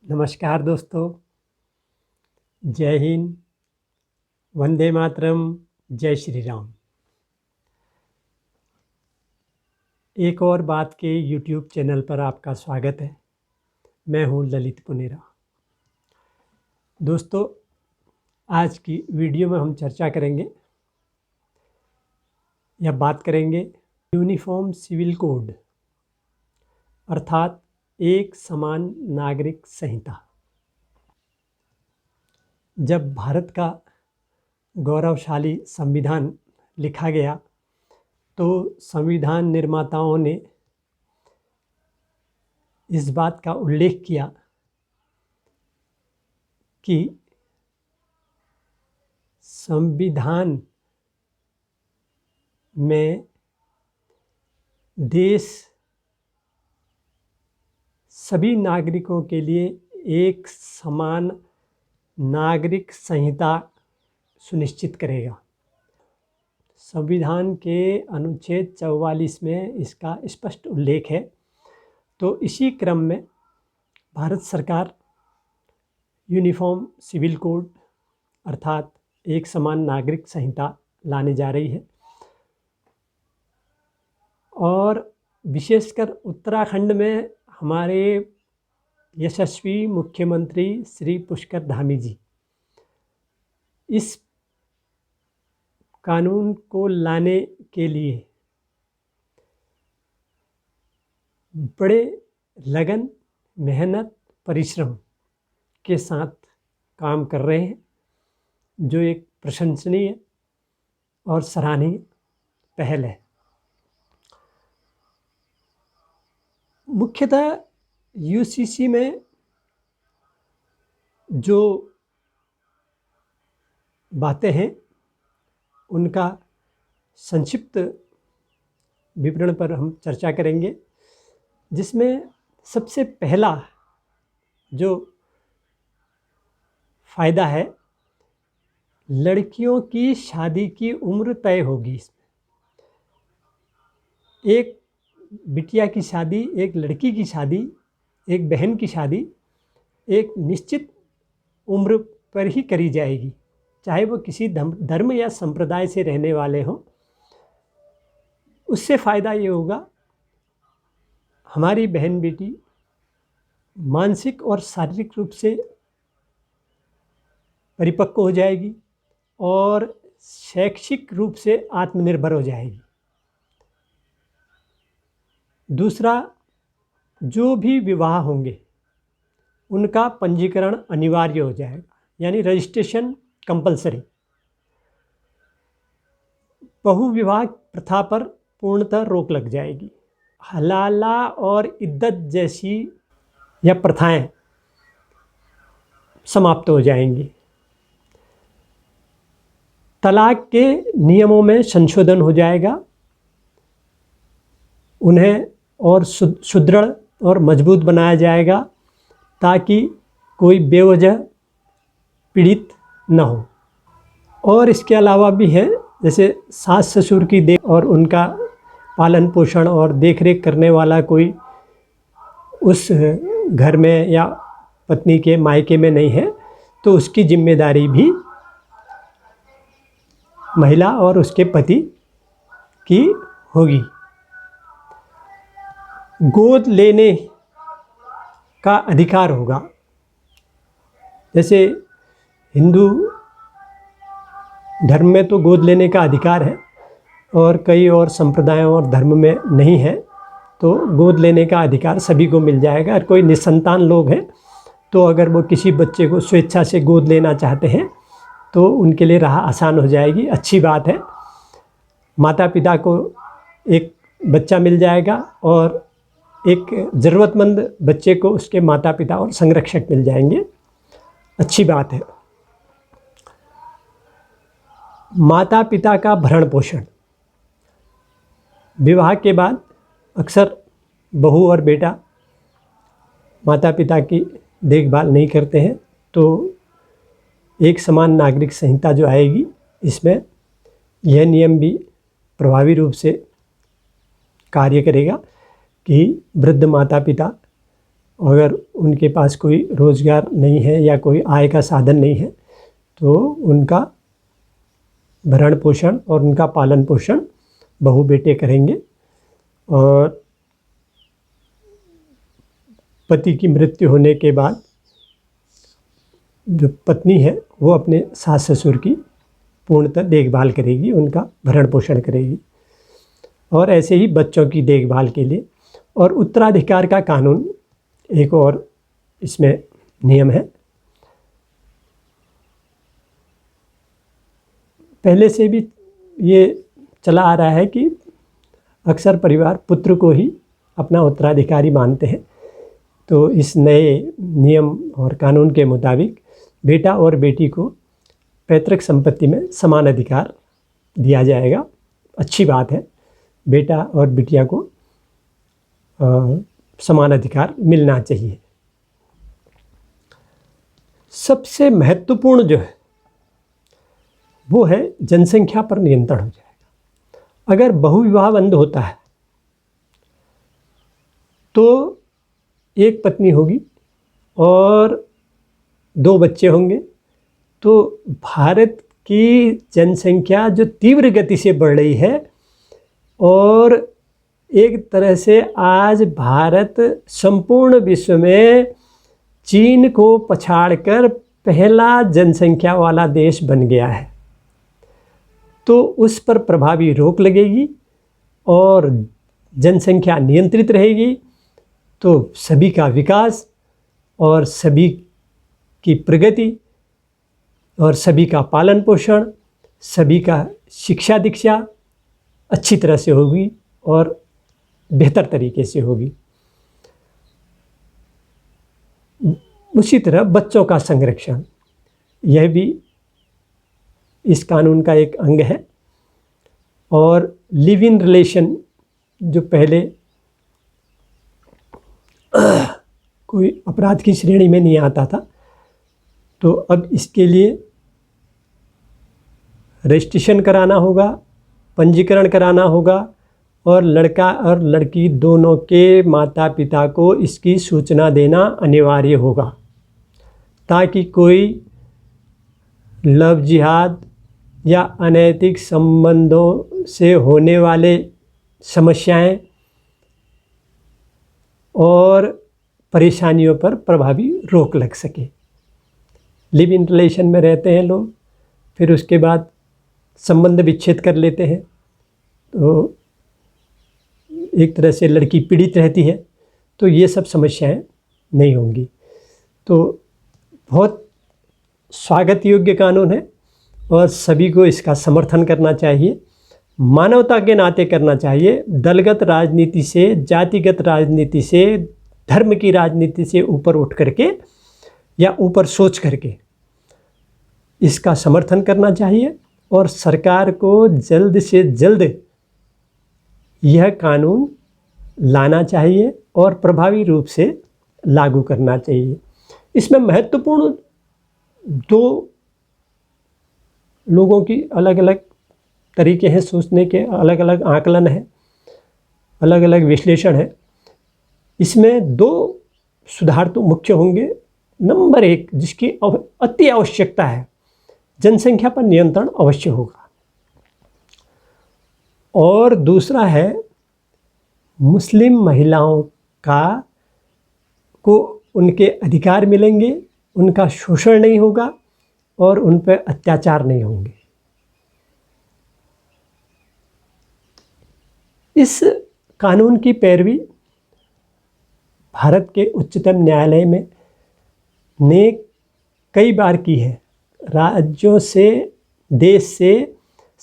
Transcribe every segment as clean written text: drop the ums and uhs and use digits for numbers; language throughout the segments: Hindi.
नमस्कार दोस्तों, जय हिंद, वंदे मातरम, जय श्री राम। एक और बात के YouTube चैनल पर आपका स्वागत है। मैं हूं ललित पुनेरा। दोस्तों, आज की वीडियो में हम चर्चा करेंगे या बात करेंगे यूनिफॉर्म सिविल कोड अर्थात एक समान नागरिक संहिता। जब भारत का गौरवशाली संविधान लिखा गया तो संविधान निर्माताओं ने इस बात का उल्लेख किया कि संविधान में देश सभी नागरिकों के लिए एक समान नागरिक संहिता सुनिश्चित करेगा। संविधान के अनुच्छेद 44 में इसका स्पष्ट उल्लेख है। तो इसी क्रम में भारत सरकार यूनिफॉर्म सिविल कोड अर्थात एक समान नागरिक संहिता लाने जा रही है और विशेषकर उत्तराखंड में हमारे यशस्वी मुख्यमंत्री श्री पुष्कर धामी जी इस कानून को लाने के लिए बड़े लगन, मेहनत, परिश्रम के साथ काम कर रहे हैं, जो एक प्रशंसनीय और सराहनीय पहल है। मुख्यतः यूसीसी में जो बातें हैं उनका संक्षिप्त विवरण पर हम चर्चा करेंगे, जिसमें सबसे पहला जो फ़ायदा है, लड़कियों की शादी की उम्र तय होगी। इसमें एक बिटिया की शादी, एक लड़की की शादी, एक बहन की शादी एक निश्चित उम्र पर ही करी जाएगी, चाहे वो किसी धर्म या संप्रदाय से रहने वाले हों। उससे फ़ायदा ये होगा, हमारी बहन बेटी मानसिक और शारीरिक रूप से परिपक्व हो जाएगी और शैक्षिक रूप से आत्मनिर्भर हो जाएगी। दूसरा, जो भी विवाह होंगे उनका पंजीकरण अनिवार्य हो जाएगा, यानी रजिस्ट्रेशन कंपलसरी। बहुविवाह प्रथा पर पूर्णतः रोक लग जाएगी। हलाला और इद्दत जैसी या प्रथाएं समाप्त हो जाएंगी। तलाक के नियमों में संशोधन हो जाएगा, उन्हें और सुदृढ़ और मजबूत बनाया जाएगा ताकि कोई बेवजह पीड़ित न हो। और इसके अलावा भी है, जैसे सास ससुर की देख और उनका पालन पोषण और देखरेख करने वाला कोई उस घर में या पत्नी के मायके में नहीं है, तो उसकी जिम्मेदारी भी महिला और उसके पति की होगी। गोद लेने का अधिकार होगा। जैसे हिंदू धर्म में तो गोद लेने का अधिकार है और कई और संप्रदायों और धर्म में नहीं है, तो गोद लेने का अधिकार सभी को मिल जाएगा। और कोई निसंतान लोग हैं तो अगर वो किसी बच्चे को स्वेच्छा से गोद लेना चाहते हैं तो उनके लिए राह आसान हो जाएगी। अच्छी बात है, माता पिता को एक बच्चा मिल जाएगा और एक ज़रूरतमंद बच्चे को उसके माता पिता और संरक्षक मिल जाएंगे। अच्छी बात है। माता पिता का भरण पोषण। विवाह के बाद अक्सर बहू और बेटा माता पिता की देखभाल नहीं करते हैं, तो एक समान नागरिक संहिता जो आएगी इसमें यह नियम भी प्रभावी रूप से कार्य करेगा कि वृद्ध माता पिता अगर उनके पास कोई रोज़गार नहीं है या कोई आय का साधन नहीं है तो उनका भरण पोषण और उनका पालन पोषण बहू बेटे करेंगे। और पति की मृत्यु होने के बाद जो पत्नी है वो अपने सास ससुर की पूर्णतः देखभाल करेगी, उनका भरण पोषण करेगी। और ऐसे ही बच्चों की देखभाल के लिए। और उत्तराधिकार का कानून एक और इसमें नियम है। पहले से भी ये चला आ रहा है कि अक्सर परिवार पुत्र को ही अपना उत्तराधिकारी मानते हैं। तो इस नए नियम और कानून के मुताबिक बेटा और बेटी को पैतृक संपत्ति में समान अधिकार दिया जाएगा। अच्छी बात है, बेटा और बिटिया को समान अधिकार मिलना चाहिए। सबसे महत्वपूर्ण जो है वो है जनसंख्या पर नियंत्रण हो जाएगा। अगर बहुविवाह बंद होता है तो एक पत्नी होगी और 2 बच्चे होंगे, तो भारत की जनसंख्या जो तीव्र गति से बढ़ रही है और एक तरह से आज भारत संपूर्ण विश्व में चीन को पछाड़कर पहला जनसंख्या वाला देश बन गया है, तो उस पर प्रभावी रोक लगेगी और जनसंख्या नियंत्रित रहेगी। तो सभी का विकास और सभी की प्रगति और सभी का पालन पोषण, सभी का शिक्षा दीक्षा अच्छी तरह से होगी और बेहतर तरीके से होगी। उसी तरह बच्चों का संरक्षण, यह भी इस कानून का एक अंग है। और लिव इन रिलेशन जो पहले कोई अपराध की श्रेणी में नहीं आता था, तो अब इसके लिए रजिस्ट्रेशन कराना होगा, पंजीकरण कराना होगा और लड़का और लड़की दोनों के माता पिता को इसकी सूचना देना अनिवार्य होगा, ताकि कोई लव जिहाद या अनैतिक संबंधों से होने वाले समस्याएं और परेशानियों पर प्रभावी रोक लग सके। लिव इन रिलेशन में रहते हैं लोग, फिर उसके बाद संबंध विच्छेद कर लेते हैं, तो एक तरह से लड़की पीड़ित रहती है। तो ये सब समस्याएं नहीं होंगी। तो बहुत स्वागत योग्य कानून है और सभी को इसका समर्थन करना चाहिए, मानवता के नाते करना चाहिए। दलगत राजनीति से, जातिगत राजनीति से, धर्म की राजनीति से ऊपर उठ करके या ऊपर सोच करके इसका समर्थन करना चाहिए और सरकार को जल्द से जल्द यह कानून लाना चाहिए और प्रभावी रूप से लागू करना चाहिए। इसमें महत्वपूर्ण 2 लोगों की अलग अलग तरीके हैं सोचने के, अलग अलग आकलन है, अलग अलग विश्लेषण है। इसमें 2 सुधार तो मुख्य होंगे। नंबर 1 जिसकी अति आवश्यकता है, जनसंख्या पर नियंत्रण अवश्य होगा। और दूसरा है मुस्लिम महिलाओं को उनके अधिकार मिलेंगे, उनका शोषण नहीं होगा और उन पर अत्याचार नहीं होंगे। इस कानून की पैरवी भारत के उच्चतम न्यायालय में ने कई बार की है। राज्यों से, देश से,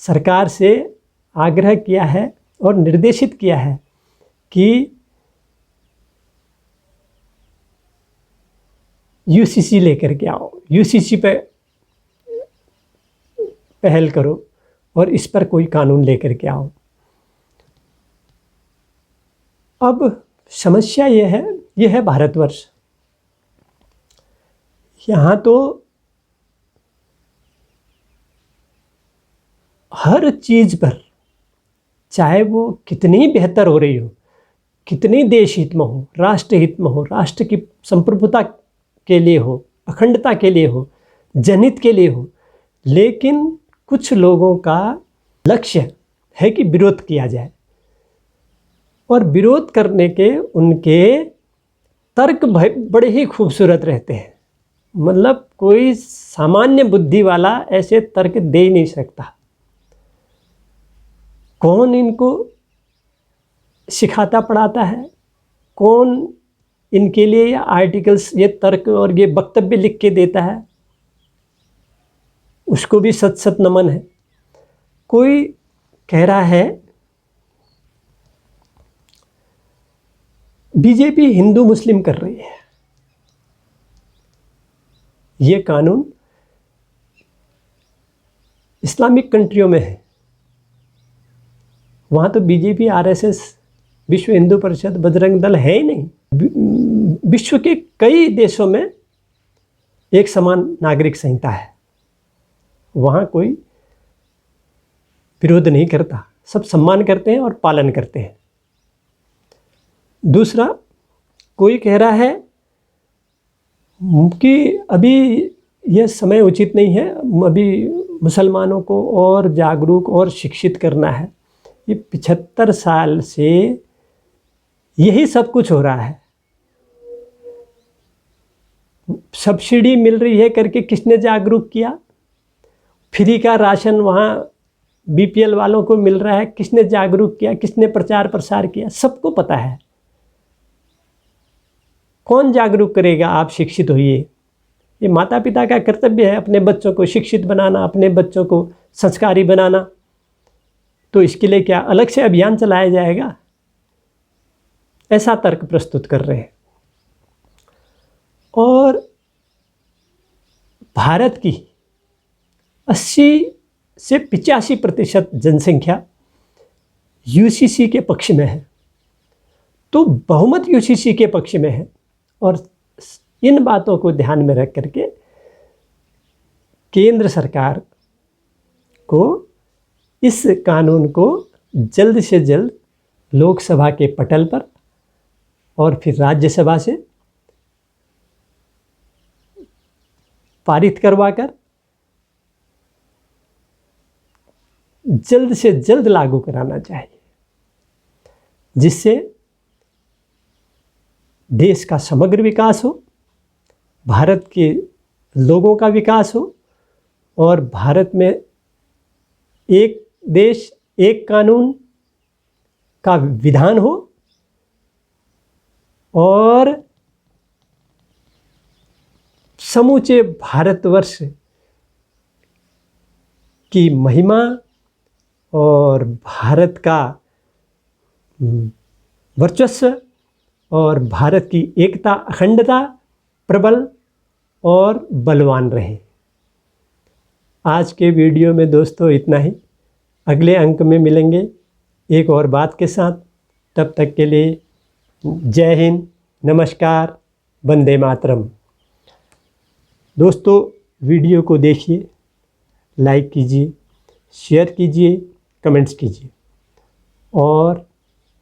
सरकार से आग्रह किया है और निर्देशित किया है कि यूसीसी लेकर के आओ, यूसीसी पे पहल करो और इस पर कोई कानून लेकर के आओ। अब समस्या यह है भारतवर्ष। यहाँ तो हर चीज़ पर, चाहे वो कितनी बेहतर हो रही हो, कितनी देश हित में हो, राष्ट्र हित में हो, राष्ट्र की संप्रभुता के लिए हो, अखंडता के लिए हो, जनहित के लिए हो, लेकिन कुछ लोगों का लक्ष्य है कि विरोध किया जाए। और विरोध करने के उनके तर्क बड़े ही खूबसूरत रहते हैं। मतलब कोई सामान्य बुद्धि वाला ऐसे तर्क दे ही नहीं सकता। कौन इनको सिखाता पढ़ाता है, कौन इनके लिए ये आर्टिकल्स, ये तर्क और ये वक्तव्य लिख के देता है, उसको भी सत सत नमन है। कोई कह रहा है बीजेपी हिंदू मुस्लिम कर रही है। ये कानून इस्लामिक कंट्रियों में है, वहाँ तो बीजेपी, आरएसएस, विश्व हिंदू परिषद, बजरंग दल है ही नहीं। विश्व के कई देशों में एक समान नागरिक संहिता है, वहाँ कोई विरोध नहीं करता, सब सम्मान करते हैं और पालन करते हैं। दूसरा, कोई कह रहा है कि अभी यह समय उचित नहीं है, अभी मुसलमानों को और जागरूक और शिक्षित करना है। ये 75 साल से यही सब कुछ हो रहा है। सब्सिडी मिल रही है करके किसने जागरूक किया? फ्री का राशन वहाँ बीपीएल वालों को मिल रहा है, किसने जागरूक किया, किसने प्रचार प्रसार किया? सबको पता है। कौन जागरूक करेगा? आप शिक्षित होइए। ये माता पिता का कर्तव्य है अपने बच्चों को शिक्षित बनाना, अपने बच्चों को संस्कारी बनाना। तो इसके लिए क्या अलग से अभियान चलाया जाएगा? ऐसा तर्क प्रस्तुत कर रहे हैं। और भारत की 80 से 85% जनसंख्या यूसीसी के पक्ष में है, तो बहुमत यूसीसी के पक्ष में है। और इन बातों को ध्यान में रख करके केंद्र सरकार को इस कानून को जल्द से जल्द लोकसभा के पटल पर और फिर राज्यसभा से पारित करवाकर जल्द से जल्द लागू कराना चाहिए, जिससे देश का समग्र विकास हो, भारत के लोगों का विकास हो और भारत में एक देश एक कानून का विधान हो और समूचे भारतवर्ष की महिमा और भारत का वर्चस्व और भारत की एकता, अखंडता प्रबल और बलवान रहे। आज के वीडियो में दोस्तों इतना ही। अगले अंक में मिलेंगे एक और बात के साथ। तब तक के लिए जय हिंद, नमस्कार, वंदे मातरम। दोस्तों वीडियो को देखिए, लाइक कीजिए, शेयर कीजिए, कमेंट्स कीजिए और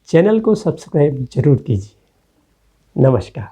चैनल को सब्सक्राइब जरूर कीजिए। नमस्कार।